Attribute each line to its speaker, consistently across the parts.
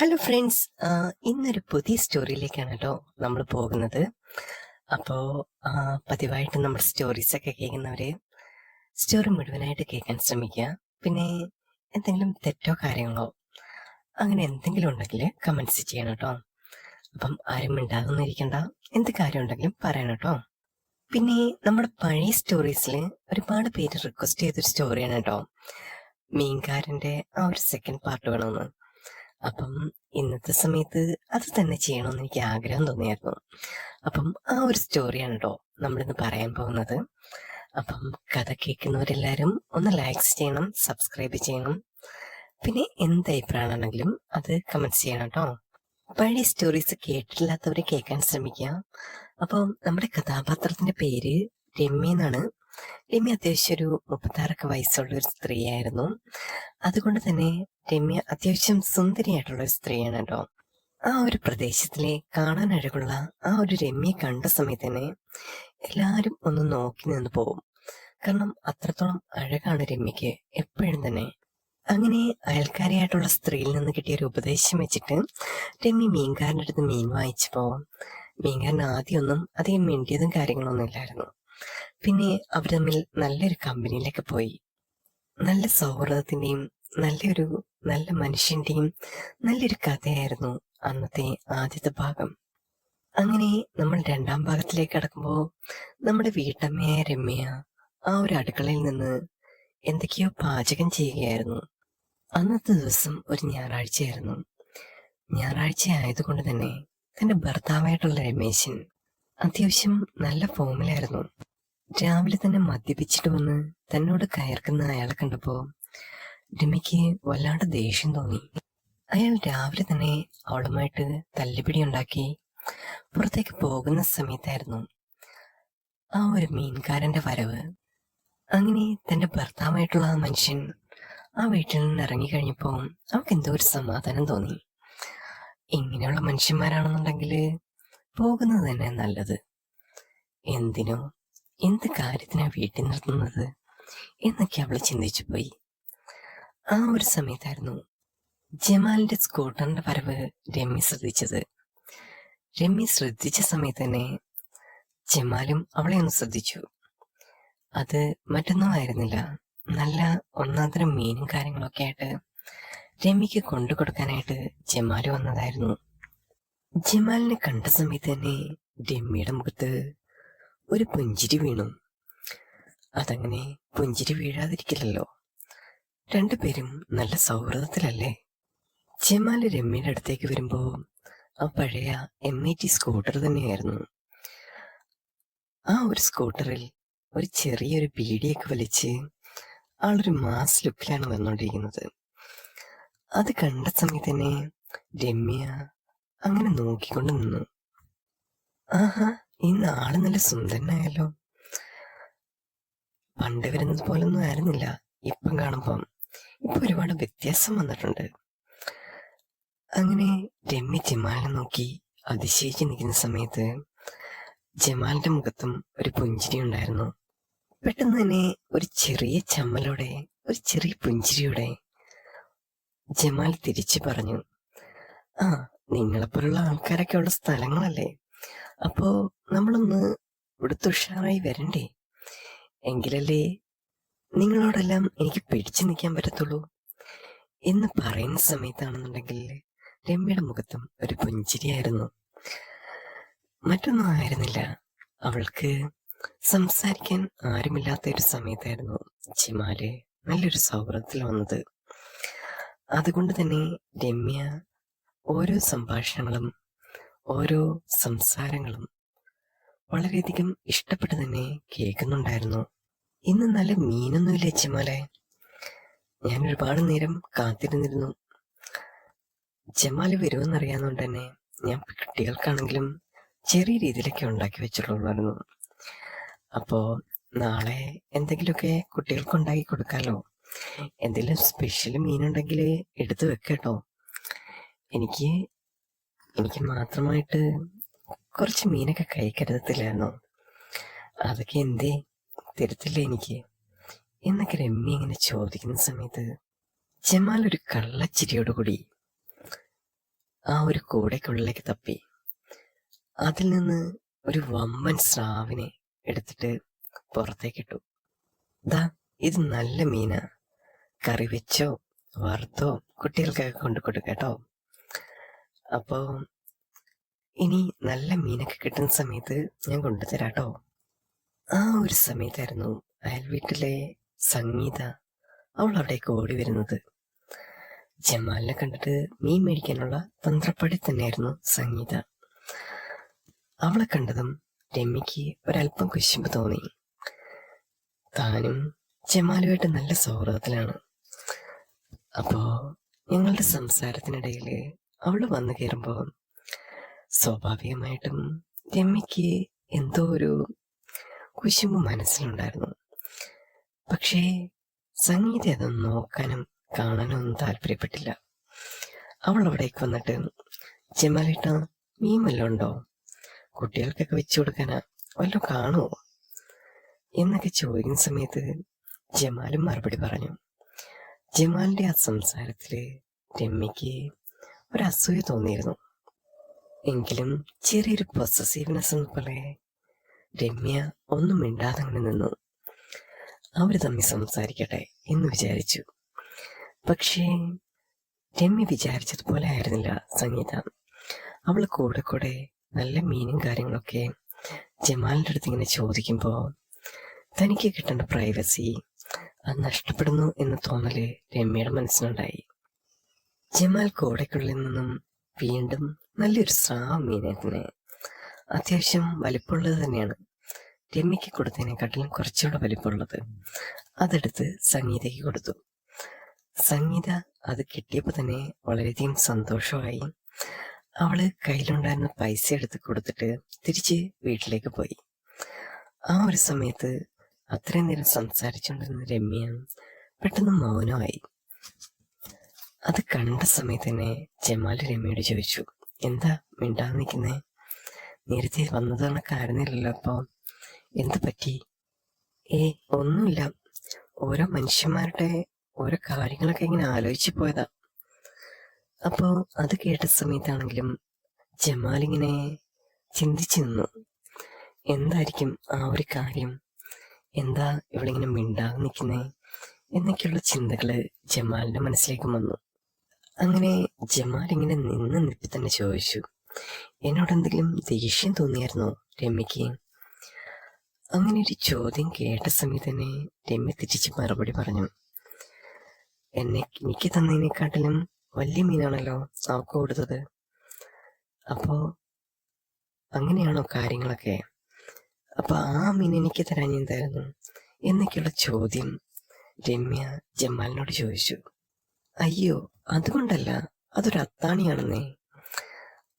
Speaker 1: Hello friends, ഇന്നൊരു പുതിയ സ്റ്റോറിയിലേക്കാണ് കേട്ടോ നമ്മൾ പോകുന്നത്. അപ്പോൾ പതിവായിട്ട് നമ്മൾ സ്റ്റോറീസൊക്കെ കേൾക്കുന്നവർ സ്റ്റോറി മുഴുവനായിട്ട് കേൾക്കാൻ ശ്രമിക്കുക. പിന്നെ എന്തെങ്കിലും തെറ്റോ കാര്യങ്ങളോ അങ്ങനെ എന്തെങ്കിലും ഉണ്ടെങ്കിൽ കമൻസ് ചെയ്യണം കേട്ടോ. അപ്പം ആരും മിണ്ടാകുന്നിരിക്കണ്ട, എന്ത് കാര്യം ഉണ്ടെങ്കിലും പറയണം കേട്ടോ. പിന്നെ നമ്മുടെ പഴയ സ്റ്റോറീസിൽ ഒരുപാട് പേര് റിക്വസ്റ്റ് ചെയ്തൊരു സ്റ്റോറിയാണ് കേട്ടോ, മീൻകാരൻ്റെ ആ ഒരു സെക്കൻഡ് പാർട്ട് വേണമെന്ന്. അപ്പം ഇന്നത്തെ സമയത്ത് അത് തന്നെ ചെയ്യണമെന്ന് എനിക്ക് ആഗ്രഹം തോന്നിയായിരുന്നു. അപ്പം ആ ഒരു സ്റ്റോറിയാണ് കേട്ടോ നമ്മളിന്ന് പറയാൻ പോകുന്നത്. അപ്പം കഥ കേൾക്കുന്നവരെല്ലാവരും ഒന്ന് ലൈക്സ് ചെയ്യണം, സബ്സ്ക്രൈബ് ചെയ്യണം. പിന്നെ എന്ത് അഭിപ്രായമാണെങ്കിലും അത് കമൻറ്റ് ചെയ്യണം കേട്ടോ. പഴയ സ്റ്റോറീസ് കേട്ടിട്ടില്ലാത്തവരെ കേൾക്കാൻ ശ്രമിക്കുക. അപ്പം നമ്മുടെ കഥാപാത്രത്തിന്റെ പേര് രമ്യ എന്നാണ്. രമ്യ അത്യാവശ്യം ഒരു 36 വയസ്സുള്ള ഒരു സ്ത്രീയായിരുന്നു. അതുകൊണ്ട് തന്നെ രമ്യ അത്യാവശ്യം സുന്ദരിയായിട്ടുള്ള ഒരു സ്ത്രീയാണ് കേട്ടോ. ആ ഒരു പ്രദേശത്തിലെ കാണാൻ അഴകുള്ള ആ ഒരു രമ്യയെ കണ്ട സമയത്ത് തന്നെ എല്ലാവരും ഒന്ന് നോക്കി നിന്ന് പോകും. കാരണം അത്രത്തോളം അഴകാണ് രമ്യക്ക് എപ്പോഴും തന്നെ. അങ്ങനെ അയൽക്കാരിയായിട്ടുള്ള സ്ത്രീയിൽ നിന്ന് കിട്ടിയ ഒരു ഉപദേശം വെച്ചിട്ട് രമ്യ മീൻകാരൻ്റെ അടുത്ത് മീൻ വാങ്ങിച്ചപ്പോ മീൻകാരൻ ആദ്യമൊന്നും അധികം മിണ്ടിയതും കാര്യങ്ങളൊന്നും ഇല്ലായിരുന്നു. പിന്നെ അവർ തമ്മിൽ നല്ലൊരു കമ്പനിയിലൊക്കെ പോയി. നല്ല സൗഹൃദത്തിന്റെയും നല്ല മനുഷ്യന്റെയും നല്ലൊരു കഥയായിരുന്നു അന്നത്തെ ആദ്യത്തെ ഭാഗം. അങ്ങനെ നമ്മൾ രണ്ടാം ഭാഗത്തിലേക്ക് കടക്കുമ്പോൾ നമ്മുടെ വീട്ടമ്മയായ രമ്യ ആ ഒരു അടുക്കളയിൽ നിന്ന് എന്തൊക്കെയോ പാചകം ചെയ്യുകയായിരുന്നു. അന്നത്തെ ദിവസം ഒരു ഞായറാഴ്ചയായിരുന്നു. ഞായറാഴ്ച ആയതുകൊണ്ട് തന്നെ തന്റെ ഭർത്താവായിട്ടുള്ള രമേശൻ അത്യാവശ്യം നല്ല ഫോമിലായിരുന്നു. രാവിലെ തന്നെ മദ്യപിച്ചിട്ട് വന്ന് തന്നോട് കയർക്കുന്ന അയാളെ കണ്ടപ്പോ രമ്യക്ക് വല്ലാണ്ട് ദേഷ്യം തോന്നി. അയാൾ രാവിലെ തന്നെ അവളുമായിട്ട് തല്ലുപിടി ഉണ്ടാക്കി പുറത്തേക്ക് പോകുന്ന സമയത്തായിരുന്നു ആ ഒരു മീൻകാരന്റെ വരവ്. അങ്ങനെ തന്റെ ഭർത്താവായിട്ടുള്ള ആ മനുഷ്യൻ ആ വീട്ടിൽ നിന്ന് ഇറങ്ങിക്കഴിഞ്ഞപ്പോ അവൾക്ക് എന്തോ ഒരു സമാധാനം തോന്നി. ഇങ്ങനെയുള്ള മനുഷ്യന്മാരാണെന്നുണ്ടെങ്കിൽ പോകുന്നത് തന്നെ നല്ലത്. എന്തിനോ എന്ത് കാര്യത്തിനാ വീട്ടിൽ നിർത്തുന്നത് എന്നൊക്കെ അവള് ചിന്തിച്ചു പോയി. ആ ഒരു സമയത്തായിരുന്നു ജമാലിന്റെ സ്കൂട്ടറിന്റെ വരവ് രമ്യ ശ്രദ്ധിച്ചത്. രമ്യ ശ്രദ്ധിച്ച സമയത്ത് തന്നെ ജമാലും അവളെ ഒന്ന് ശ്രദ്ധിച്ചു. അത് മറ്റൊന്നും ആയിരുന്നില്ല, നല്ല ഒന്നാന്തരം മീനും കാര്യങ്ങളൊക്കെ ആയിട്ട് രമ്യക്ക് കൊണ്ടു കൊടുക്കാനായിട്ട് ജമാല് വന്നതായിരുന്നു. ജമാലിനെ കണ്ട സമയത്ത് തന്നെ രമ്യയുടെ മുഖത്ത് ഒരു പുഞ്ചിരി വീണു. അതങ്ങനെ പുഞ്ചിരി വീഴാതിരിക്കില്ലല്ലോ, രണ്ടുപേരും നല്ല സൗഹൃദത്തിലല്ലേ. ജമാല് രമ്യയുടെ അടുത്തേക്ക് വരുമ്പോ ആ പഴയ MAT സ്കൂട്ടർ തന്നെയായിരുന്നു. ആ ഒരു സ്കൂട്ടറിൽ ഒരു ചെറിയൊരു ബീഡിയൊക്കെ വലിച്ച് ആളൊരു മാസ് ലുക്കിലാണ് വന്നോണ്ടിരിക്കുന്നത്. അത് കണ്ട സമയത്ത് തന്നെ രമ്യ അങ്ങനെ നോക്കിക്കൊണ്ട് നിന്നു. ആഹാ, ഇന്ന് ആള് നല്ല സുന്ദരനായല്ലോ. പണ്ട് വരുന്നത് പോലൊന്നും ആയിരുന്നില്ല ഇപ്പം കാണുമ്പം. ഇപ്പൊ ഒരുപാട് വ്യത്യാസം വന്നിട്ടുണ്ട്. അങ്ങനെ രമ്യ ജമാലിനെ നോക്കി അതിശയിച്ച് നിൽക്കുന്ന സമയത്ത് ജമാലിന്റെ മുഖത്തും ഒരു പുഞ്ചിരി ഉണ്ടായിരുന്നു. പെട്ടെന്ന് തന്നെ ഒരു ചെറിയ ചമ്മലോടെ, ഒരു ചെറിയ പുഞ്ചിരിയോടെ ജമാൽ തിരിച്ചു പറഞ്ഞു, ആ, നിങ്ങളെപ്പോലുള്ള ആൾക്കാരൊക്കെ ഉള്ള സ്ഥലങ്ങളല്ലേ, അപ്പോ നമ്മളൊന്ന് ഇവിടുത്തെ ഉഷാറായി വരണ്ടേ, എങ്കിലല്ലേ നിങ്ങളോടെല്ലാം എനിക്ക് പിടിച്ചു നിൽക്കാൻ പറ്റത്തുള്ളൂ എന്ന് പറയുന്ന സമയത്താണെന്നുണ്ടെങ്കിൽ രമ്യയുടെ മുഖത്തും ഒരു പുഞ്ചിരിയായിരുന്നു. മറ്റൊന്നും ആയിരുന്നില്ല, അവൾക്ക് സംസാരിക്കാൻ ആരുമില്ലാത്ത ഒരു സമയത്തായിരുന്നു ജമാല് നല്ലൊരു സൗഹൃദത്തിൽ വന്നത്. അതുകൊണ്ട് തന്നെ രമ്യ ഓരോ സംഭാഷണങ്ങളും ഓരോ സംസാരങ്ങളും വളരെയധികം ഇഷ്ടപ്പെട്ട് തന്നെ കേൾക്കുന്നുണ്ടായിരുന്നു. ഇന്ന് നല്ല മീനൊന്നുമില്ല ജമാലെ, ഞാൻ ഒരുപാട് നേരം കാത്തിരുന്നിരുന്നു. ജമാല് വരുമെന്നറിയാവുന്നതുകൊണ്ട് തന്നെ ഞാൻ കുട്ടികൾക്കാണെങ്കിലും ചെറിയ രീതിയിലൊക്കെ ഉണ്ടാക്കി വെച്ചിട്ടുള്ളായിരുന്നു. അപ്പോ നാളെ എന്തെങ്കിലുമൊക്കെ കുട്ടികൾക്ക് ഉണ്ടാക്കി കൊടുക്കാലോ. എന്തെങ്കിലും സ്പെഷ്യൽ മീനുണ്ടെങ്കിൽ എടുത്തു വെക്കട്ടോ. എനിക്ക് മാത്രമായിട്ട് കുറച്ച് മീനൊക്കെ കഴിക്കരുതത്തില്ലായിരുന്നോ, അതൊക്കെ എന്തേ തരത്തില്ലേ എനിക്ക് എന്നൊക്കെ രമ്യ ഇങ്ങനെ ചോദിക്കുന്ന സമയത്ത് ജമാൽ ഒരു കള്ളച്ചിരിയോടുകൂടി ആ ഒരു കൂടയ്ക്കുള്ളിലേക്ക് തപ്പി. അതിൽ നിന്ന് ഒരു വമ്പൻ സ്രാവിനെ എടുത്തിട്ട് പുറത്തേക്കിട്ടു. ദാ, ഇത് നല്ല മീനാ, കറി വെച്ചോ വറുത്തോ കുട്ടികൾക്കൊക്കെ കൊണ്ടു കൊടുക്കട്ടോ. അപ്പോ ഇനി നല്ല മീനൊക്കെ കിട്ടുന്ന സമയത്ത് ഞാൻ കൊണ്ടുതരാട്ടോ. ആ ഒരു സമയത്തായിരുന്നു അയൽ വീട്ടിലെ സംഗീത അവൾ അവിടേക്ക് ഓടി വരുന്നത്. ജമാലിനെ കണ്ടിട്ട് മീൻ മേടിക്കാനുള്ള തന്ത്രപ്പടി തന്നെയായിരുന്നു സംഗീത. അവളെ കണ്ടതും രമ്യക്ക് ഒരല്പം കുശുമ്പ് തോന്നി. താനും ജമാലുമായിട്ട് നല്ല സൗഹൃദത്തിലാണ്. അപ്പോ ഞങ്ങളുടെ സംസാരത്തിനിടയിൽ അവള് വന്നു കയറുമ്പോ സ്വാഭാവികമായിട്ടും രമ്യക്ക് എന്തോ ഒരു കുശുമ്പ് മനസ്സിലുണ്ടായിരുന്നു. പക്ഷേ സംഗീത അതൊന്നും നോക്കാനും കാണാനും ഒന്നും താല്പര്യപ്പെട്ടില്ല. അവൾ അവിടേക്ക് വന്നിട്ട്, ജമാലേട്ട, മീൻ വല്ലതും ഉണ്ടോ? കുട്ടികൾക്കൊക്കെ വെച്ചു കൊടുക്കാനാ, വല്ലതും കാണുമോ എന്നൊക്കെ ചോദിക്കുന്ന സമയത്ത് ജമാലും മറുപടി പറഞ്ഞു. ജമാലിന്റെ ആ സംസാരത്തില് രമ്യക്ക് ഒരസൂയ തോന്നിയിരുന്നു. എങ്കിലും ചെറിയൊരു പൊസസീവ്നെസ് പോലെ രമ്യ ഒന്നും മിണ്ടാതെ അങ്ങനെ നിന്നു. അവര് തമ്മിൽ സംസാരിക്കട്ടെ എന്ന് വിചാരിച്ചു. പക്ഷേ രമ്യ വിചാരിച്ചതുപോലെ ആയിരുന്നില്ല സംഗീത. അവള് കൂടെ കൂടെ നല്ല മീനും കാര്യങ്ങളൊക്കെ ജമാലിന്റെ അടുത്ത് ഇങ്ങനെ ചോദിക്കുമ്പോ തനിക്ക് കിട്ടേണ്ട പ്രൈവസി അത് നഷ്ടപ്പെടുന്നു എന്ന തോന്നല് രമ്യയുടെ മനസ്സിലുണ്ടായി. ജമാൽ കൂടെക്കുള്ളിൽ നിന്നും വീണ്ടും നല്ലൊരു സ്രാവ് മീനെ തന്നെ, അത്യാവശ്യം വലിപ്പമുള്ളത് തന്നെയാണ്, രമ്യക്ക് കൊടുത്തതിനെക്കാട്ടിലും കുറച്ചുകൂടെ വലിപ്പമുള്ളത്, അതെടുത്ത് സംഗീതയ്ക്ക് കൊടുത്തു. സംഗീത അത് കിട്ടിയപ്പോൾ തന്നെ വളരെയധികം സന്തോഷമായി. അവള് കയ്യിലുണ്ടായിരുന്ന പൈസ എടുത്ത് കൊടുത്തിട്ട് തിരിച്ച് വീട്ടിലേക്ക് പോയി. ആ ഒരു സമയത്ത് അത്രയും നേരം സംസാരിച്ചുകൊണ്ടിരുന്ന രമ്യ പെട്ടെന്ന് മൗനമായി. അത് കണ്ട സമയത്ത് തന്നെ ജമാൽ രമ്യയോട് ചോദിച്ചു, എന്താ മിണ്ടാതെ നിൽക്കുന്നേ? നേരത്തെ വന്നത് കണക്കായിരുന്നില്ലല്ലോ, അപ്പൊ എന്ത് പറ്റി? ഒന്നുമില്ല, ഓരോ മനുഷ്യന്മാരുടെ ഓരോ കാര്യങ്ങളൊക്കെ ഇങ്ങനെ ആലോചിച്ചു പോയതാ. അപ്പോ അത് കേട്ട സമയത്താണെങ്കിലും ജമാലിങ്ങനെ ചിന്തിച്ചു നിന്നു. എന്തായിരിക്കും ആ ഒരു കാര്യം? എന്താ ഇവിടെ ഇങ്ങനെ മിണ്ടാതെ നിൽക്കുന്നേ എന്നൊക്കെയുള്ള ചിന്തകള് ജമാലിന്റെ മനസ്സിലേക്ക് വന്നു. അങ്ങനെ ജമാൽ ഇങ്ങനെ നിന്ന് നിപ്പി തന്നെ ചോദിച്ചു, എന്നോട് എന്തെങ്കിലും ദേഷ്യം തോന്നിയായിരുന്നോ രമ്യക്ക്? അങ്ങനെ ഒരു ചോദ്യം കേട്ട സമയത്ത് തന്നെ രമ്യ തിരിച്ച് മറുപടി പറഞ്ഞു, എനിക്ക് തന്നതിനെക്കാട്ടിലും വലിയ മീനാണല്ലോ അവൾക്ക് കൊടുത്തത്. അപ്പോ അങ്ങനെയാണോ കാര്യങ്ങളൊക്കെ? അപ്പൊ ആ മീൻ എനിക്ക് തരാൻ എന്തായിരുന്നു എന്നൊക്കെയുള്ള ചോദ്യം രമ്യ ജമാലിനോട് ചോദിച്ചു. അയ്യോ, അതുകൊണ്ടല്ല, അതൊരു അത്താണിയാണെന്നേ.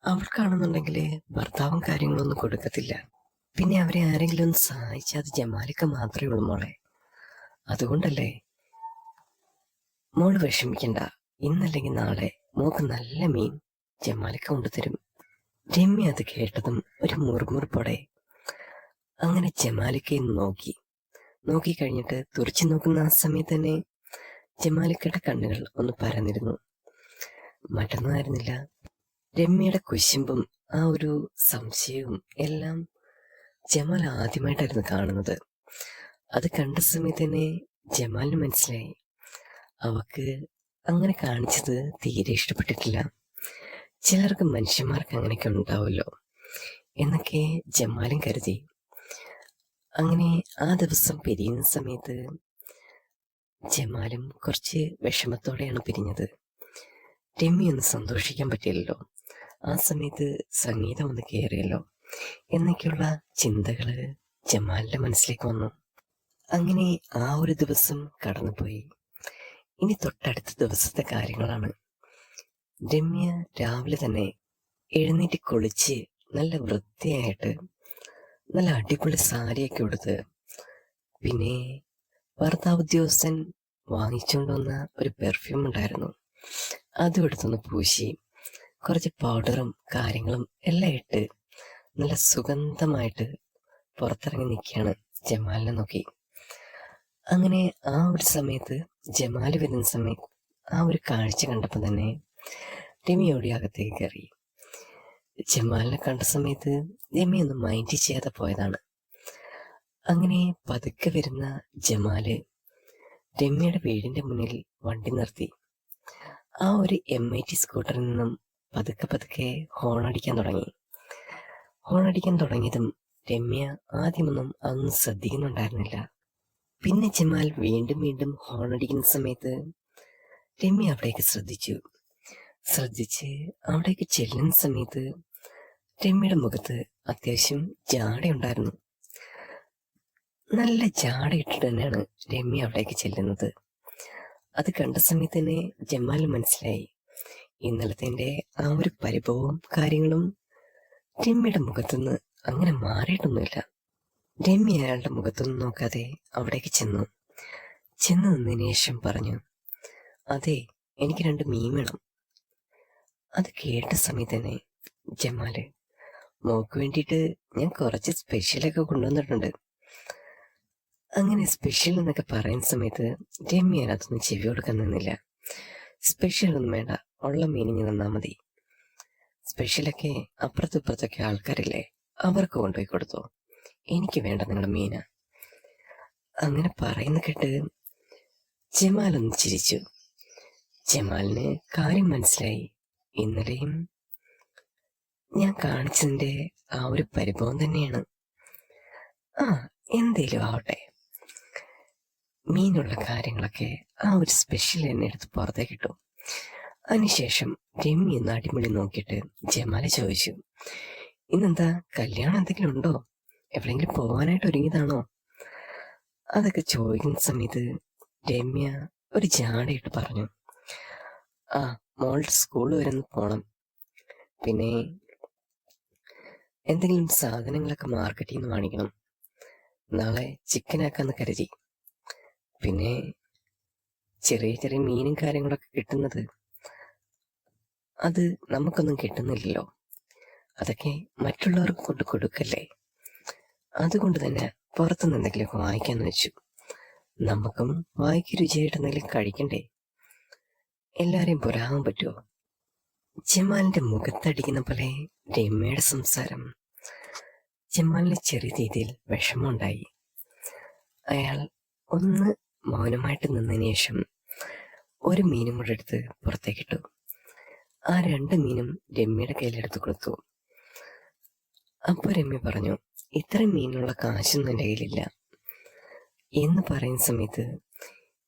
Speaker 1: അവൾക്കാണെന്നുണ്ടെങ്കിൽ ഭർത്താവും കാര്യങ്ങളൊന്നും കൊടുക്കത്തില്ല. പിന്നെ അവരെ ആരെങ്കിലും ഒന്ന് സഹായിച്ചാൽ അത് ജമാലിക്ക് മാത്രമേ ഉള്ളൂ മോളെ. അതുകൊണ്ടല്ലേ. മോള് വിഷമിക്കണ്ട, ഇന്നല്ലെങ്കിൽ നാളെ മോക്ക് നല്ല മീൻ ജമാലിക്ക് കൊണ്ടുതരും. രമ്യ അത് കേട്ടതും ഒരു മുറുമുറുപ്പോടെ അങ്ങനെ ജമാലിക്ക് നോക്കി കഴിഞ്ഞിട്ട് തുറച്ചു നോക്കുന്ന ആ സമയത്ത് തന്നെ ജമാലിക്കയുടെ കണ്ണുകൾ ഒന്ന് പരന്നിരുന്നു. മറ്റൊന്നും ആയിരുന്നില്ല, രമ്യയുടെ കുശുമ്പും ആ ഒരു സംശയവും എല്ലാം ജമാൽ ആദ്യമായിട്ടായിരുന്നു കാണുന്നത്. അത് കണ്ട സമയത്ത് തന്നെ ജമാലിന് മനസ്സിലായി അവക്ക് അങ്ങനെ കാണിച്ചത് തീരെ ഇഷ്ടപ്പെട്ടിട്ടില്ല. ചിലർക്ക് മനുഷ്യന്മാർക്ക് അങ്ങനെയൊക്കെ ഉണ്ടാവുമല്ലോ എന്നൊക്കെ ജമാലും കരുതി. അങ്ങനെ ആ ദിവസം പിരിയുന്ന സമയത്ത് ജമാലും കുറച്ച് വിഷമത്തോടെയാണ് പിരിഞ്ഞത്. രമ്യ ഒന്ന് സന്തോഷിക്കാൻ പറ്റില്ലല്ലോ, ആ സമയത്ത് സംഗീതം ഒന്ന് കയറിയല്ലോ എന്നൊക്കെയുള്ള ചിന്തകള് ജമാലിന്റെ മനസ്സിലേക്ക് വന്നു. അങ്ങനെ ആ ഒരു ദിവസം കടന്നുപോയി. ഇനി തൊട്ടടുത്ത ദിവസത്തെ കാര്യങ്ങളാണ്. രമ്യ രാവിലെ തന്നെ എഴുന്നേറ്റ് കുളിച്ച് നല്ല വൃത്തിയായിട്ട് നല്ല അടിപൊളി സാരിയൊക്കെ ഉടുത്ത്, പിന്നെ ഭർത്താവ് ഉദ്യോഗസ്ഥൻ വാങ്ങിച്ചുകൊണ്ട് വന്ന ഒരു പെർഫ്യൂം ഉണ്ടായിരുന്നു, അതും എടുത്തൊന്ന് പൂശി കുറച്ച് പൗഡറും കാര്യങ്ങളും എല്ലാം ഇട്ട് നല്ല സുഗന്ധമായിട്ട് പുറത്തിറങ്ങി നിൽക്കുകയാണ് ജമാലിനെ നോക്കി. അങ്ങനെ ആ ഒരു സമയത്ത് ജമാല് വരുന്ന സമയത്ത് ആ ഒരു കാഴ്ച കണ്ടപ്പോൾ തന്നെ രമ്യ ഓടി അകത്തേക്ക് കയറി. ജമാലിനെ കണ്ട സമയത്ത് രമ്യ ഒന്നും മൈൻഡ് ചെയ്യാതെ പോയതാണ്. അങ്ങനെ പതുക്കെ വരുന്ന ജമാല് രമ്യയുടെ വീടിന്റെ മുന്നിൽ വണ്ടി നിർത്തി. ആ ഒരു MIT സ്കൂട്ടറിൽ നിന്നും പതുക്കെ പതുക്കെ ഹോൺ അടിക്കാൻ തുടങ്ങിയതും രമ്യ ആദ്യമൊന്നും അതൊന്നും ശ്രദ്ധിക്കുന്നുണ്ടായിരുന്നില്ല. പിന്നെ ജമാൽ വീണ്ടും വീണ്ടും ഹോൺ അടിക്കുന്ന സമയത്ത് രമ്യ അവിടേക്ക് ശ്രദ്ധിച്ച് അവിടേക്ക് ചെല്ലുന്ന സമയത്ത് രമ്യയുടെ മുഖത്ത് അത്യാവശ്യം ജാടയുണ്ടായിരുന്നു. നല്ല ജാടയിട്ടിട്ട് തന്നെയാണ് രമ്യ അവിടേക്ക് ചെല്ലുന്നത്. അത് കണ്ട സമയത്ത് തന്നെ ജമാൽ മനസ്സിലായി, ഇന്നലത്തെ ആ ഒരു പരിഭവവും കാര്യങ്ങളും രമ്യയുടെ മുഖത്തുനിന്ന് അങ്ങനെ മാറിയിട്ടൊന്നുമില്ല. രമ്യ അയാളുടെ മുഖത്തൊന്നും നോക്കാതെ അവിടേക്ക് ചെന്നു നിന്നതിന് ശേഷം പറഞ്ഞു, അതെ, എനിക്ക് 2 മീൻ വേണം. അത് കേട്ട സമയത്ത് തന്നെ ജമാല്, മോക്ക് വേണ്ടിയിട്ട് ഞാൻ കുറച്ച് സ്പെഷ്യലൊക്കെ കൊണ്ടുവന്നിട്ടുണ്ട്. അങ്ങനെ സ്പെഷ്യൽ എന്നൊക്കെ പറയുന്ന സമയത്ത് രമ്യ അതൊന്നും ചെവി കൊടുക്കാൻ നിന്നില്ല. സ്പെഷ്യൽ ഒന്നും വേണ്ട, ഉള്ള മീനിങ് തന്നാൽ മതി. സ്പെഷ്യലൊക്കെ അപ്പുറത്തൊക്കെ ആൾക്കാരില്ലേ, അവർക്ക് കൊണ്ടുപോയി കൊടുത്തോ, എനിക്ക് വേണ്ട നിങ്ങളുടെ മീന. അങ്ങനെ പറയുന്ന കേട്ട് ജമാലൊന്ന് ചിരിച്ചു. ജമാലിന് കാര്യം മനസ്സിലായി. ഇന്നലെയും ഞാൻ കാണിച്ചതിന്റെ ആ ഒരു പരിഭവം തന്നെയാണ്. എന്തേലും ആവട്ടെ, മീനുള്ള കാര്യങ്ങളൊക്കെ ആ ഒരു സ്പെഷ്യൽ എന്നെ എടുത്ത് പുറത്തേക്ക് ഇട്ടു. അതിനുശേഷം രമ്യ ഒന്ന് അടിമുടി നോക്കിയിട്ട് ജമാല ചോദിച്ചു, ഇന്നെന്താ കല്യാണം എന്തെങ്കിലും ഉണ്ടോ, എവിടെയെങ്കിലും പോകാനായിട്ട് ഒരുങ്ങിയതാണോ? അതൊക്കെ ചോദിക്കുന്ന സമയത്ത് രമ്യ ഒരു ജാടയിട്ട് പറഞ്ഞു, മോളുടെ സ്കൂൾ വരെ ഒന്ന് പോണം, പിന്നെ എന്തെങ്കിലും സാധനങ്ങളൊക്കെ മാർക്കറ്റിൽ നിന്ന് വാങ്ങിക്കണം, നാളെ ചിക്കനാക്കാന്ന് കരുതി. പിന്നെ ചെറിയ മീനും കാര്യങ്ങളൊക്കെ കിട്ടുന്നത് അത് നമുക്കൊന്നും കിട്ടുന്നില്ലല്ലോ, അതൊക്കെ മറ്റുള്ളവർക്ക് കൊണ്ട് കൊടുക്കല്ലേ, അതുകൊണ്ട് തന്നെ പുറത്തുനിന്ന് എന്തെങ്കിലുമൊക്കെ വാങ്ങിക്കാന്ന് വെച്ചു. നമുക്കും വായിക്ക് രുചിയായിട്ട് എന്തെങ്കിലും കഴിക്കണ്ടേ, എല്ലാരെയും പുരാകാൻ പറ്റുമോ? ജമാലിന്റെ മുഖത്തടിക്കുന്ന പോലെ രമ്യയുടെ സംസാരം ജമാലിന് ചെറിയ രീതിയിൽ വിഷമമുണ്ടായി. അയാൾ ഒന്ന് മൗനമായിട്ട് നിന്നതിന് ശേഷം ഒരു മീനും കൂടെ എടുത്ത് പുറത്തേക്കിട്ടു. ആ 2 മീനും രമ്യയുടെ കയ്യിലെടുത്ത് കൊടുത്തു. അപ്പോൾ രമ്യ പറഞ്ഞു, ഇത്രയും മീനുള്ള കാശൊന്നും എൻ്റെ കയ്യിലില്ല എന്ന് പറയുന്ന സമയത്ത്,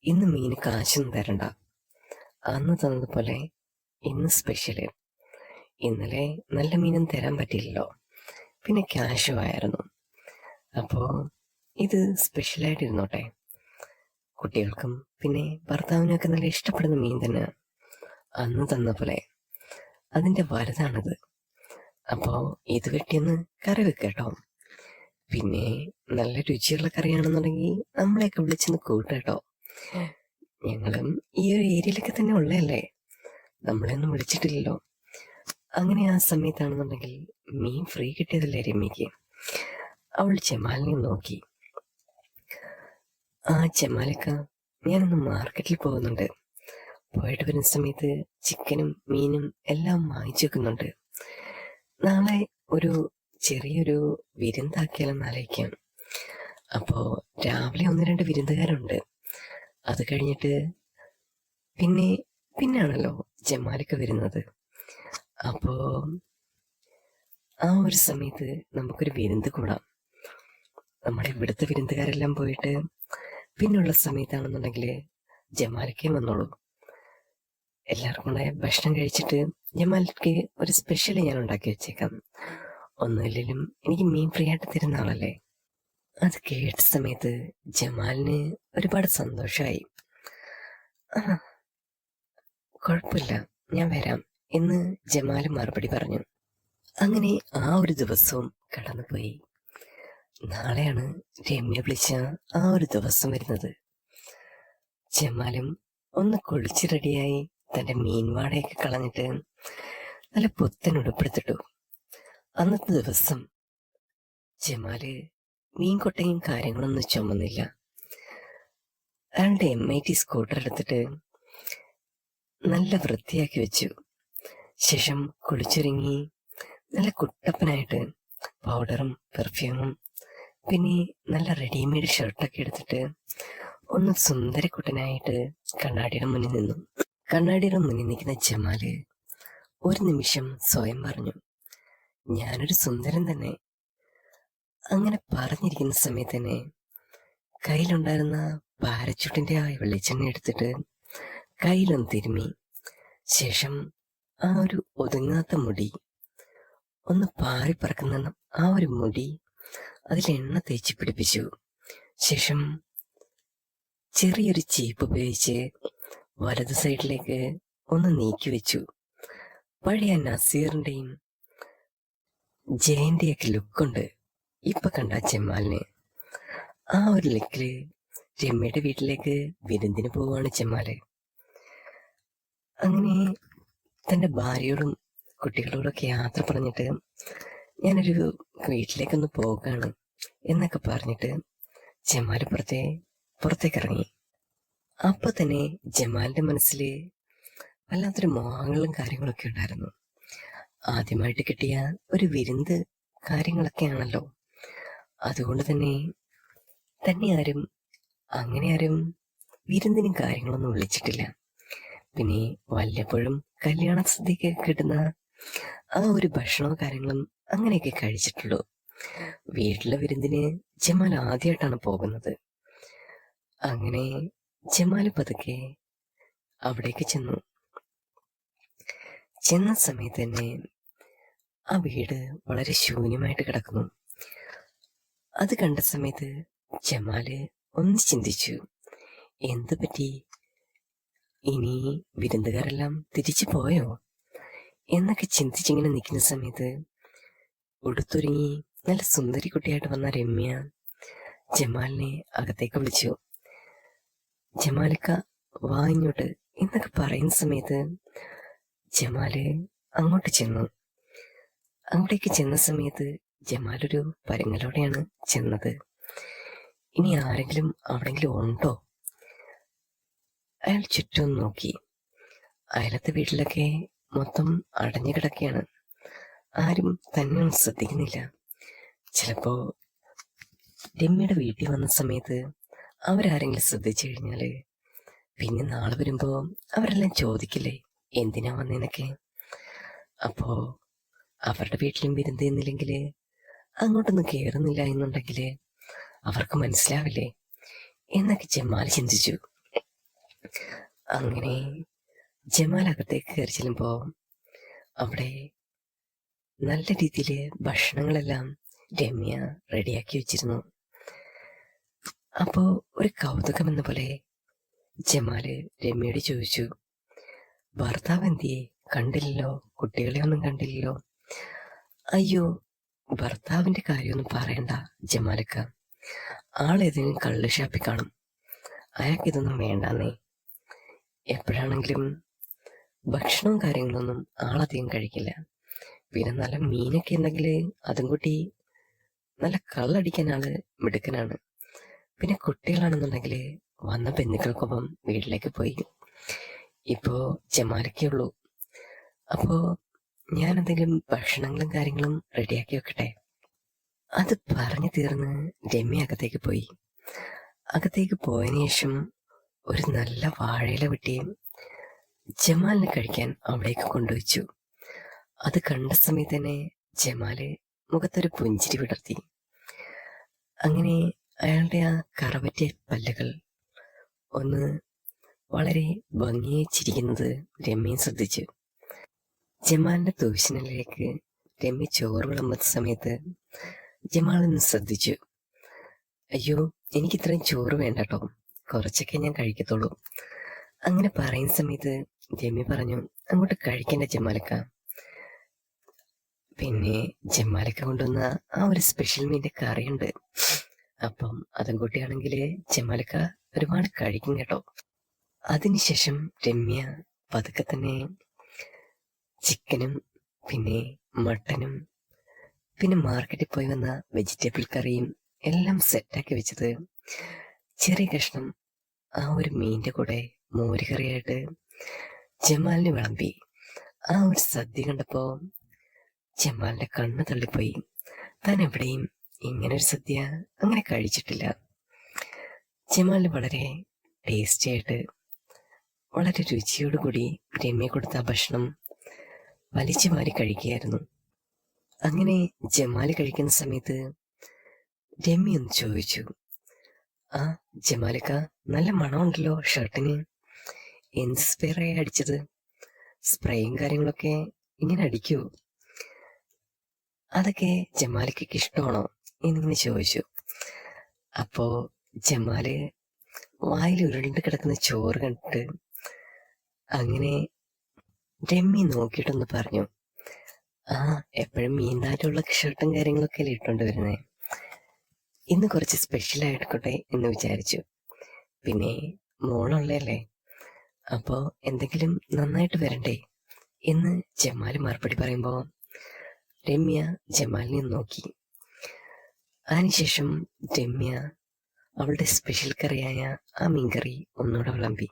Speaker 1: ഇന്ന് മീന് കാശൊന്നും തരണ്ട, അന്ന് തന്നതുപോലെ ഇന്ന് സ്പെഷ്യല്, ഇന്നലെ നല്ല മീനും തരാൻ പറ്റില്ലല്ലോ, പിന്നെ ക്യാഷും ആയിരുന്നു, അപ്പോൾ ഇത് സ്പെഷ്യലായിട്ട് ഇരുന്നോട്ടെ, കുട്ടികൾക്കും പിന്നെ ഭർത്താവിനൊക്കെ നല്ല ഇഷ്ടപ്പെടുന്ന മീൻ തന്നെ, അന്ന് തന്ന പോലെ അതിൻ്റെ വലുതാണിത്, അപ്പോൾ ഇത് വെട്ടിയൊന്ന് കറി വെക്കട്ടോ, പിന്നെ നല്ല രുചിയുള്ള കറിയാണെന്നുണ്ടെങ്കിൽ നമ്മളെയൊക്കെ വിളിച്ചൊന്ന് കൂട്ടാട്ടോ, ഞങ്ങളും ഈ ഒരു ഏരിയയിലൊക്കെ തന്നെ ഉള്ളതല്ലേ, നമ്മളെയൊന്നും വിളിച്ചിട്ടില്ലല്ലോ. അങ്ങനെ ആ സമയത്താണെന്നുണ്ടെങ്കിൽ മീൻ ഫ്രീ കിട്ടിയതല്ലേ രമ്യക്ക്. അവൾ ജമാലിനെ നോക്കി, ജമാലിക്ക, ഞാനൊന്ന് മാർക്കറ്റിൽ പോകുന്നുണ്ട്, പോയിട്ട് വരുന്ന സമയത്ത് ചിക്കനും മീനും എല്ലാം വാങ്ങിച്ചു വെക്കുന്നുണ്ട്, നാളെ ഒരു ചെറിയൊരു വിരുന്നാക്കിയാലെന്ന് ആലോചിക്കാം. അപ്പോൾ രാവിലെ 1-2 വിരുന്നുകാരുണ്ട്, അത് കഴിഞ്ഞിട്ട് പിന്നാണല്ലോ ജമാലിക്ക വരുന്നത്. അപ്പോൾ ആ ഒരു സമയത്ത് നമുക്കൊരു വിരുന്ന് കൂടാം. നമ്മുടെ ഇവിടുത്തെ വിരുന്നുകാരെല്ലാം പോയിട്ട് പിന്നുള്ള സമയത്താണെന്നുണ്ടെങ്കിൽ ജമാലിക്കയും വന്നോളൂ. എല്ലാവർക്കും കൂടെ ഭക്ഷണം കഴിച്ചിട്ട് ജമാലിക്ക് ഒരു സ്പെഷ്യൽ ഞാൻ ഉണ്ടാക്കി വെച്ചേക്കാം, ഒന്നുമില്ലെങ്കിലും എനിക്ക് മീൻ ഫ്രീ ആയിട്ട് തരുന്ന ആളല്ലേ. അത് കേട്ട സമയത്ത് ജമാലിന് ഒരുപാട് സന്തോഷമായി. കുഴപ്പമില്ല, ഞാൻ വരാം എന്ന് ജമാൽ മറുപടി പറഞ്ഞു. അങ്ങനെ ആ ഒരു ദിവസവും കടന്നുപോയി. നാളെയാണ് രമ്യ വിളിച്ച ആ ഒരു ദിവസം വരുന്നത്. ജമാലും ഒന്ന് കുളിച്ച് റെഡിയായി തൻ്റെ മീൻവാടയൊക്കെ കളഞ്ഞിട്ട് നല്ല പുത്തൻ ഉടുപ്പെടുത്തിട്ടു. അന്നത്തെ ദിവസം ജമാല് മീൻകൊട്ടയും കാര്യങ്ങളൊന്നും ചുമന്നില്ല. അയാളുടെ MIT സ്കൂട്ടർ എടുത്തിട്ട് നല്ല വൃത്തിയാക്കി വെച്ചു. ശേഷം കുളിച്ചൊരുങ്ങി നല്ല കുട്ടപ്പനായിട്ട് പൗഡറും പെർഫ്യൂമും പിന്നെ നല്ല റെഡിമെയ്ഡ് ഷർട്ടൊക്കെ എടുത്തിട്ട് ഒന്ന് സുന്ദരക്കുട്ടനായിട്ട് കണ്ണാടിയുടെ മുന്നിൽ നിന്നു. കണ്ണാടിയുടെ മുന്നിൽ നിൽക്കുന്ന ജമാല് ഒരു നിമിഷം സ്വയം പറഞ്ഞു, ഞാനൊരു സുന്ദരൻ തന്നെ. അങ്ങനെ പറഞ്ഞിരിക്കുന്ന സമയത്ത് തന്നെ കയ്യിലുണ്ടായിരുന്ന പാരച്യൂട്ടിന്റെ ആ വെളിച്ചെണ്ണ എടുത്തിട്ട് കയ്യിലൊന്ന് തിരുമ്മി. ശേഷം ആ ഒരു ഒതുങ്ങാത്ത മുടി ഒന്ന് പാറിപ്പറക്കുന്ന ആ ഒരു മുടി അതിൽ എണ്ണ തേച്ച് പിടിപ്പിച്ചു. ശേഷം ചെറിയൊരു ചീപ്പ് ഉപയോഗിച്ച് വലത് സൈഡിലേക്ക് ഒന്ന് നീക്കി വെച്ചു. പഴയ നസീറിന്റെയും ജയന്റെയൊക്കെ ലുക്കുണ്ട് ഇപ്പൊ കണ്ട ജമാലിന്. ആ ഒരു ലുക്കില് രമ്യയുടെ വീട്ടിലേക്ക് വിരുന്നിന് പോവാണ് ജമാല്. അങ്ങനെ തന്റെ ഭാര്യയോടും കുട്ടികളോടൊക്കെ യാത്ര പറഞ്ഞിട്ട് ഞാനൊരു വീട്ടിലേക്കൊന്ന് പോകാണ് എന്നൊക്കെ പറഞ്ഞിട്ട് ജമാല് പുറത്തേക്ക് ഇറങ്ങി. അപ്പൊ തന്നെ ജമാലിന്റെ മനസ്സിൽ വല്ലാത്തൊരു മോഹങ്ങളും കാര്യങ്ങളൊക്കെ ഉണ്ടായിരുന്നു. ആദ്യമായിട്ട് കിട്ടിയ ഒരു വിരുന്ന് കാര്യങ്ങളൊക്കെയാണല്ലോ. അതുകൊണ്ട് തന്നെ ആരും വിരുന്നിനും കാര്യങ്ങളൊന്നും വിളിച്ചിട്ടില്ല. പിന്നെ വല്ലപ്പോഴും കല്യാണ സദ്യക്ക് കിട്ടുന്ന ആ ഒരു ഭക്ഷണവും കാര്യങ്ങളും അങ്ങനെയൊക്കെ കഴിച്ചിട്ടുള്ളൂ. വീട്ടിലെ വിരുന്നിന് ജമാൽ ആദ്യമായിട്ടാണ് പോകുന്നത്. അങ്ങനെ ജമാൽ പതുക്കെ അവിടേക്ക് ചെന്ന സമയത്ത് തന്നെ ആ വീട് വളരെ ശൂന്യമായിട്ട് കിടക്കുന്നു. അത് കണ്ട സമയത്ത് ജമാല് ഒന്ന് ചിന്തിച്ചു, എന്ത് പറ്റി, ഇനി വിരുന്നുകാരെല്ലാം തിരിച്ചു പോയോ എന്നൊക്കെ ചിന്തിച്ചിങ്ങനെ നിൽക്കുന്ന സമയത്ത് ഉടുത്തൊരുങ്ങി നല്ല സുന്ദരി കുട്ടിയായിട്ട് വന്ന രമ്യ ജമാലിനെ അകത്തേക്ക് വിളിച്ചു. ജമാലിക്ക വാ ഇങ്ങോട്ട് എന്നൊക്കെ പറയുന്ന സമയത്ത് ജമാല് അങ്ങോട്ട് ചെന്നു. അങ്ങോട്ടേക്ക് ചെന്ന സമയത്ത് ജമാലൊരു പരുങ്ങലോടെയാണ് ചെന്നത്. ഇനി ആരെങ്കിലും അവിടെങ്കിലും ഉണ്ടോ? അയാൾ ചുറ്റും നോക്കി. അയലത്തെ വീട്ടിലൊക്കെ മൊത്തം അടഞ്ഞു കിടക്കുകയാണ്. ആരും തന്നെ ശ്രദ്ധിക്കുന്നില്ല. ചിലപ്പോ രമ്യയുടെ വീട്ടിൽ വന്ന സമയത്ത് അവരാരെങ്കിലും ശ്രദ്ധിച്ചു കഴിഞ്ഞാല് പിന്നെ നാളെ വരുമ്പോ അവരെല്ലാം ചോദിക്കില്ലേ എന്തിനാ വന്നേന്നൊക്കെ. അപ്പോ അവരുടെ വീട്ടിലും വിരുന്ന് എന്നില്ലെങ്കില് അങ്ങോട്ടൊന്നും കയറുന്നില്ല എന്നുണ്ടെങ്കില് അവർക്ക് മനസ്സിലാവില്ലേ എന്നൊക്കെ ജമാൽ ചിന്തിച്ചു. അങ്ങനെ ജമാൽ അകത്തേക്ക് കയറി ചെല്ലുമ്പോ അവിടെ നല്ല രീതിയില് ഭക്ഷണങ്ങളെല്ലാം രമ്യ റെഡിയാക്കി വെച്ചിരുന്നു. അപ്പോ ഒരു കൗതുകം എന്ന പോലെ ജമാല് രമ്യയോട് ചോദിച്ചു, ഭർത്താവ് എന്തിയെ, കണ്ടില്ലല്ലോ, കുട്ടികളെ ഒന്നും കണ്ടില്ലല്ലോ. അയ്യോ, ഭർത്താവിന്റെ കാര്യമൊന്നും പറയണ്ട ജമാലക്ക, ആളേതെങ്കിലും കള്ള് ഷാപ്പിൽ കാണും, അയാൾക്കിതൊന്നും വേണ്ടാന്നേ. എപ്പോഴാണെങ്കിലും ഭക്ഷണവും കാര്യങ്ങളൊന്നും ആളധികം കഴിക്കില്ല. പിന്നെ നല്ല മീനൊക്കെ ഉണ്ടെങ്കിൽ അതും കൂട്ടി നല്ല കള്ളടിക്കാൻ ആള് മിടുക്കനാണ്. പിന്നെ കുട്ടികളാണെന്നുണ്ടെങ്കിൽ വന്ന ബന്ധുക്കൾക്കൊപ്പം വീട്ടിലേക്ക് പോയി. ഇപ്പോ ജമാലൊക്കെ ഉള്ളൂ. അപ്പോ ഞാൻ എന്തെങ്കിലും ഭക്ഷണങ്ങളും കാര്യങ്ങളും റെഡിയാക്കി വെക്കട്ടെ. അത് പറഞ്ഞു തീർന്ന് രമ്യ അകത്തേക്ക് പോയി. അകത്തേക്ക് പോയതിനു ശേഷം ഒരു നല്ല വാഴയില വെട്ടിയും ജമാലിന് കഴിക്കാൻ അവിടേക്ക് കൊണ്ടുവച്ചു. അത് കണ്ട സമയത്ത് തന്നെ ജമാല് മുഖത്തൊരു പുഞ്ചിരി വിടർത്തി. അങ്ങനെ അയാളുടെ ആ കറപറ്റിയ പല്ലുകൾ ഒന്ന് വളരെ ഭംഗിയായി ചിരിക്കുന്നത് രമ്യ ശ്രദ്ധിച്ചു. ജമാലിന്റെ തൂശനിലേക്ക് രമ്യ ചോറ് വിളമ്പുന്ന സമയത്ത് ജമാൽ ഒന്ന് ശ്രദ്ധിച്ചു. അയ്യോ, എനിക്ക് ഇത്രയും ചോറ് വേണ്ട കേട്ടോ, കുറച്ചൊക്കെ ഞാൻ കഴിക്കത്തുള്ളൂ. അങ്ങനെ പറയുന്ന സമയത്ത് രമ്യ പറഞ്ഞു, അങ്ങോട്ട് കഴിക്കണ്ട ജമാലക്ക. പിന്നെ ജമാലക്ക കൊണ്ടുവന്ന ആ ഒരു സ്പെഷ്യൽ മീൻ്റെ കറിയുണ്ട്, അപ്പം അതും കൂട്ടിയാണെങ്കിൽ ജമാലക്ക ഒരുപാട് കഴിക്കും കേട്ടോ. അതിനുശേഷം രമ്യ പതുക്കെ തന്നെ ചിക്കനും പിന്നെ മട്ടനും പിന്നെ മാർക്കറ്റിൽ പോയി വന്ന വെജിറ്റബിൾ കറിയും എല്ലാം സെറ്റാക്കി വെച്ചത് ചെറിയ കഷ്ണം ആ ഒരു മീൻ്റെ കൂടെ മോര് കറിയായിട്ട് ജമാലിന് വിളമ്പി. ആ ഒരു സദ്യ കണ്ടപ്പോ ജമാലിന്റെ കണ്ണ് തള്ളിപ്പോയി. താൻ എവിടെയും ഇങ്ങനെ ഒരു സദ്യ അങ്ങനെ കഴിച്ചിട്ടില്ല. ജമാലിന് വളരെ ടേസ്റ്റി ആയിട്ട് വളരെ രുചിയോടുകൂടി രമ്യ കൊടുത്ത ആ ഭക്ഷണം വലിച്ചു വാരി കഴിക്കുകയായിരുന്നു. അങ്ങനെ ജമാല് കഴിക്കുന്ന സമയത്ത് രമ്യ ഒന്ന് ചോദിച്ചു, ആ ജമാലിക്ക, നല്ല മണമുണ്ടല്ലോ ഷർട്ടിന്. എന്ത് സ്പ്രേ അടിച്ചത്? സ്പ്രേയും കാര്യങ്ങളൊക്കെ ഇങ്ങനെ അടിക്കുവോ? അതൊക്കെ ജമാലിക്കയ്ക്ക് ഇഷ്ടമാണോ എന്നിങ്ങനെ ചോദിച്ചു. അപ്പോ ജമാല് വായിൽ ഉരുണ്ട് കിടക്കുന്ന ചോറ് കണ്ടിട്ട് അങ്ങനെ രമ്യ നോക്കിയിട്ടൊന്ന് പറഞ്ഞു, ആ എപ്പോഴും മീൻതാറ്റുള്ള ഷർട്ടും കാര്യങ്ങളൊക്കെ അല്ലേ ഇട്ടോണ്ട് വരുന്നേ, ഇന്ന് കുറച്ച് സ്പെഷ്യൽ ആയിക്കോട്ടെ എന്ന് വിചാരിച്ചു. പിന്നെ മോളുള്ളല്ലേ, അപ്പോ എന്തെങ്കിലും നന്നായിട്ട് വരണ്ടേ എന്ന് ജമാല് മറുപടി പറയുമ്പോ രമ്യ ജമാലിനെ നോക്കി. അതിനുശേഷം രമ്യ അവളുടെ സ്പെഷ്യൽ കറിയായ ആ മീൻകറി ഒന്നുകൂടെ വിളമ്പി.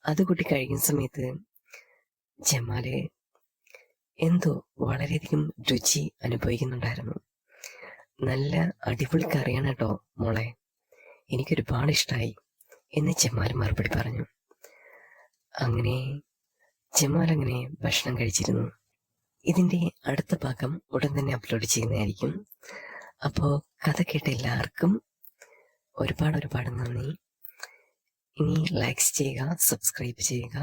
Speaker 1: അത് കൂട്ടി കഴിക്കുന്ന സമയത്ത് ജമാല് എന്തോ വളരെയധികം രുചി അനുഭവിക്കുന്നുണ്ടായിരുന്നു. നല്ല അടിപൊളി കറിയാണ് കേട്ടോ മോളെ, എനിക്കൊരുപാട് ഇഷ്ടമായി എന്ന് ജമാല് മറുപടി പറഞ്ഞു. അങ്ങനെ ജമാൽ അങ്ങനെ ഭക്ഷണം കഴിച്ചിരുന്നു. ഇതിൻ്റെ അടുത്ത ഭാഗം ഉടൻ തന്നെ അപ്ലോഡ് ചെയ്യുന്നതായിരിക്കും. അപ്പോൾ കഥ കേട്ട എല്ലാവർക്കും ഒരുപാട് നന്ദി. ഇനി ലൈക്സ് ചെയ്യുക, സബ്സ്ക്രൈബ് ചെയ്യുക.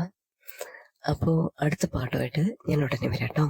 Speaker 1: അപ്പോൾ അടുത്ത പാട്ടുമായിട്ട് ഞാൻ ഉടനെ വരാം കേട്ടോ.